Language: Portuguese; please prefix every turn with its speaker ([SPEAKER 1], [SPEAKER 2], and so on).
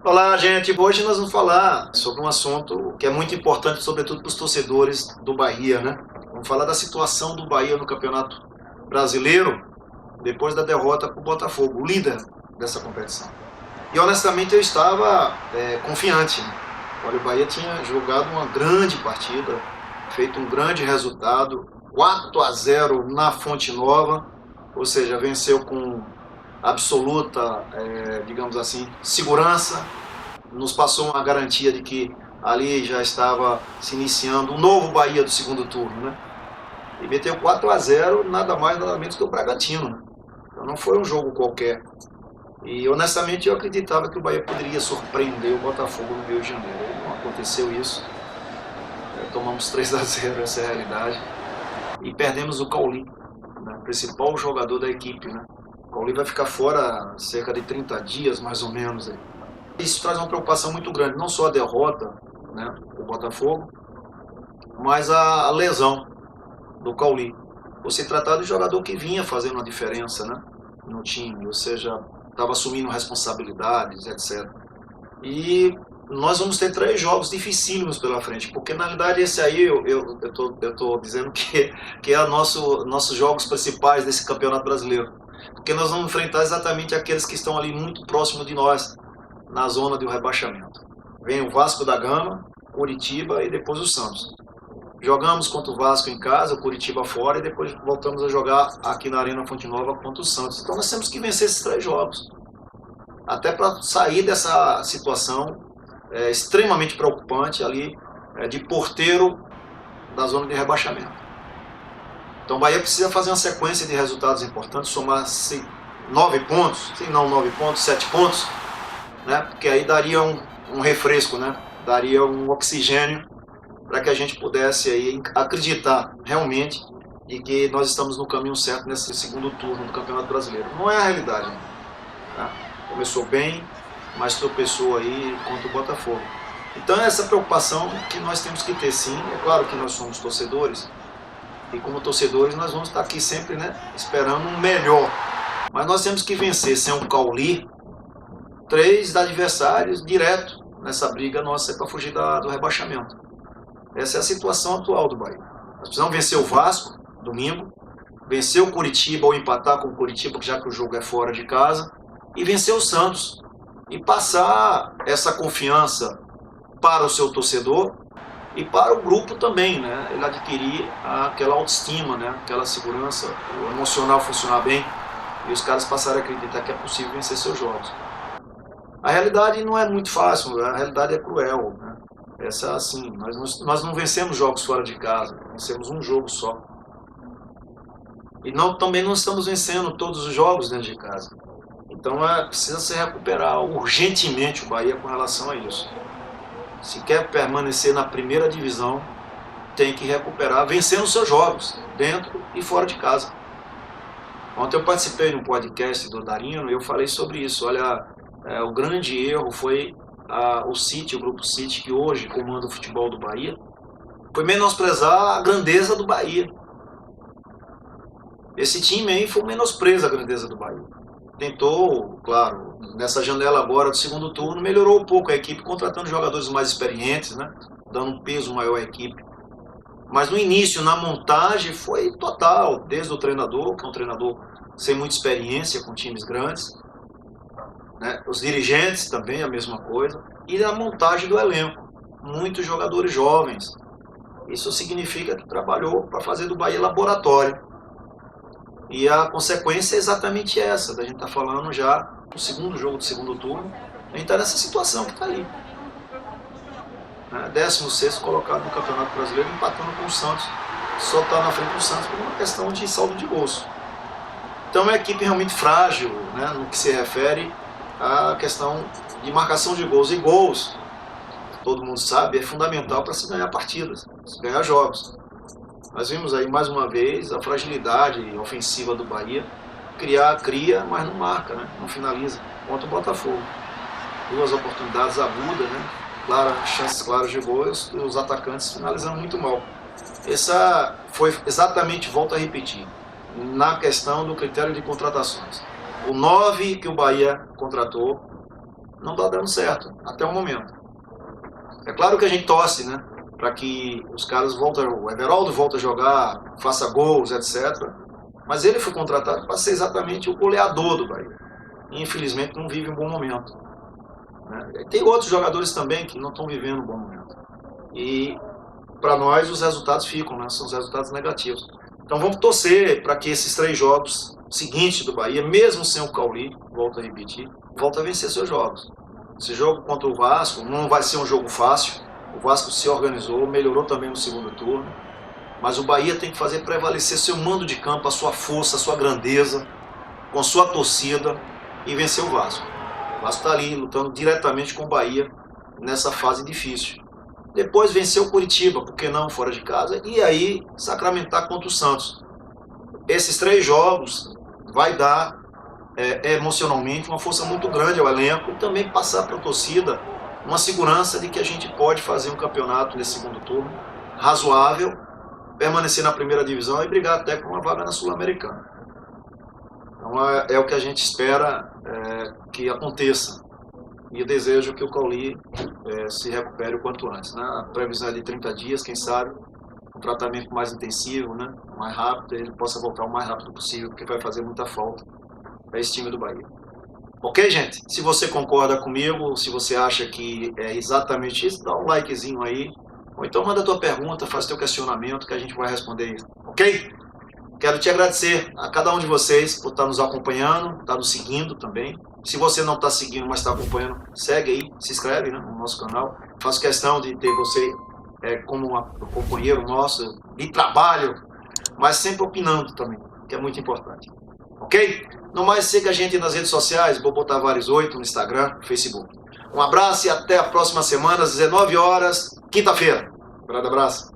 [SPEAKER 1] Olá, gente. Hoje nós vamos falar sobre um assunto que é muito importante, sobretudo para os torcedores do Bahia, né? Vamos falar da situação do Bahia no Campeonato Brasileiro, depois da derrota para o Botafogo, o líder dessa competição. E honestamente eu estava confiante, né? Olha, o Bahia tinha jogado uma grande partida, feito um grande resultado, 4-0 na Fonte Nova, ou seja, venceu com absoluta, digamos assim, segurança, nos passou uma garantia de que ali já estava se iniciando um novo Bahia do segundo turno, né? E meteu 4-0, nada mais nada menos que o Bragantino, né? Então não foi um jogo qualquer. E honestamente eu acreditava que o Bahia poderia surpreender o Botafogo no Rio de Janeiro. Não aconteceu isso. Tomamos 3-0, essa é a realidade. E perdemos o Cauli, né? O principal jogador da equipe, né? O Cauli vai ficar fora cerca de 30 dias, mais ou menos. Aí. Isso traz uma preocupação muito grande, não só a derrota, né, do Botafogo, mas a lesão do Cauli. Por se tratar de um jogador que vinha fazendo uma diferença, né, no time, ou seja, estava assumindo responsabilidades, etc. E nós vamos ter 3 jogos dificílimos pela frente, porque na realidade esse aí eu tô dizendo que é nossos jogos principais desse Campeonato Brasileiro, porque nós vamos enfrentar exatamente aqueles que estão ali muito próximo de nós, na zona do rebaixamento. Vem o Vasco da Gama, Curitiba e depois o Santos. Jogamos contra o Vasco em casa, o Curitiba fora e depois voltamos a jogar aqui na Arena Fonte Nova contra o Santos. Então nós temos que vencer esses 3 jogos. Até para sair dessa situação extremamente preocupante ali de porteiro da zona de rebaixamento. Então o Bahia precisa fazer uma sequência de resultados importantes, somar 9 pontos, se não 9 pontos, 7 pontos, né? Porque aí daria um refresco, né? Daria um oxigênio para que a gente pudesse aí acreditar realmente de que nós estamos no caminho certo nesse segundo turno do Campeonato Brasileiro. Não é a realidade, tá? Começou bem, mas tropeçou aí contra o Botafogo. Então é essa preocupação que nós temos que ter, sim. É claro que nós somos torcedores e como torcedores nós vamos estar aqui sempre, né, esperando um melhor. Mas nós temos que vencer sem um Cauli 3 adversários direto nessa briga nossa para fugir do rebaixamento. Essa é a situação atual do Bahia. Nós precisamos vencer o Vasco, domingo, vencer o Curitiba ou empatar com o Curitiba, já que o jogo é fora de casa, e vencer o Santos. E passar essa confiança para o seu torcedor e para o grupo também, né? Ele adquirir aquela autoestima, né? Aquela segurança, o emocional funcionar bem e os caras passarem a acreditar que é possível vencer seus jogos. A realidade não é muito fácil, a realidade é cruel, né? Essa assim, nós não vencemos jogos fora de casa, vencemos um jogo só. E também não estamos vencendo todos os jogos dentro de casa. Então precisa se recuperar urgentemente o Bahia com relação a isso. Se quer permanecer na primeira divisão, tem que recuperar, vencendo os seus jogos, dentro e fora de casa. Ontem eu participei no podcast do Darino e eu falei sobre isso. Olha, o grande erro foi o City, o Grupo City, que hoje comanda o futebol do Bahia, foi menosprezar a grandeza do Bahia. Esse time aí foi um menosprezo à grandeza do Bahia. Tentou, claro, nessa janela agora do segundo turno, melhorou um pouco a equipe, contratando jogadores mais experientes, né? Dando um peso maior à equipe. Mas no início, na montagem, foi total, desde o treinador, que é um treinador sem muita experiência com times grandes, né? Os dirigentes também a mesma coisa, e a montagem do elenco, muitos jogadores jovens. Isso significa que trabalhou para fazer do Bahia laboratório. E a consequência é exatamente essa, da gente estar falando já no segundo jogo do segundo turno, a gente está nessa situação que está aí. 16º colocado no Campeonato Brasileiro, empatando com o Santos, só está na frente do Santos por uma questão de saldo de gols. Então é uma equipe realmente frágil, né, no que se refere à questão de marcação de gols. E gols, todo mundo sabe, é fundamental para se ganhar partidas, se ganhar jogos. Nós vimos aí mais uma vez a fragilidade ofensiva do Bahia, cria, mas não marca, né? Não finaliza, contra o Botafogo. 2 oportunidades agudas, né? Chances claras de gols, e os atacantes finalizando muito mal. Essa foi exatamente, volto a repetir, na questão do critério de contratações. O 9 que o Bahia contratou não está dando certo, até o momento. É claro que a gente torce, né, para que os caras voltem, o Everaldo volte a jogar, faça gols, etc. Mas ele foi contratado para ser exatamente o goleador do Bahia. E, infelizmente, não vive um bom momento. Né? Tem outros jogadores também que não estão vivendo um bom momento. E, para nós, os resultados ficam, né? São os resultados negativos. Então, vamos torcer para que esses 3 jogos seguintes do Bahia, mesmo sem o Cauli, volto a repetir, volta a vencer seus jogos. Esse jogo contra o Vasco não vai ser um jogo fácil. O Vasco se organizou, melhorou também no segundo turno. Mas o Bahia tem que fazer prevalecer seu mando de campo, a sua força, a sua grandeza, com sua torcida e vencer o Vasco. O Vasco está ali lutando diretamente com o Bahia nessa fase difícil. Depois vencer o Curitiba, por que não, fora de casa, e aí sacramentar contra o Santos. Esses 3 jogos vai dar emocionalmente uma força muito grande ao elenco e também passar para a torcida uma segurança de que a gente pode fazer um campeonato nesse segundo turno razoável, permanecer na primeira divisão e brigar até com uma vaga na Sul-Americana. Então é o que a gente espera que aconteça. E eu desejo que o Cauli se recupere o quanto antes. Né? A previsão é de 30 dias, quem sabe, um tratamento mais intensivo, né? Mais rápido, ele possa voltar o mais rápido possível, porque vai fazer muita falta para esse time do Bahia. Ok, gente? Se você concorda comigo, se você acha que é exatamente isso, dá um likezinho aí. Ou então manda a tua pergunta, faz teu questionamento que a gente vai responder isso. Ok? Quero te agradecer a cada um de vocês por estar nos acompanhando, estar nos seguindo também. Se você não está seguindo, mas está acompanhando, segue aí, se inscreve, né, no nosso canal. Faço questão de ter você como um companheiro nosso de trabalho, mas sempre opinando também, que é muito importante. Ok? No mais, siga a gente nas redes sociais, Bobo Tavares 8, no Instagram, no Facebook. Um abraço e até a próxima semana, às 19 horas, quinta-feira. Um grande abraço.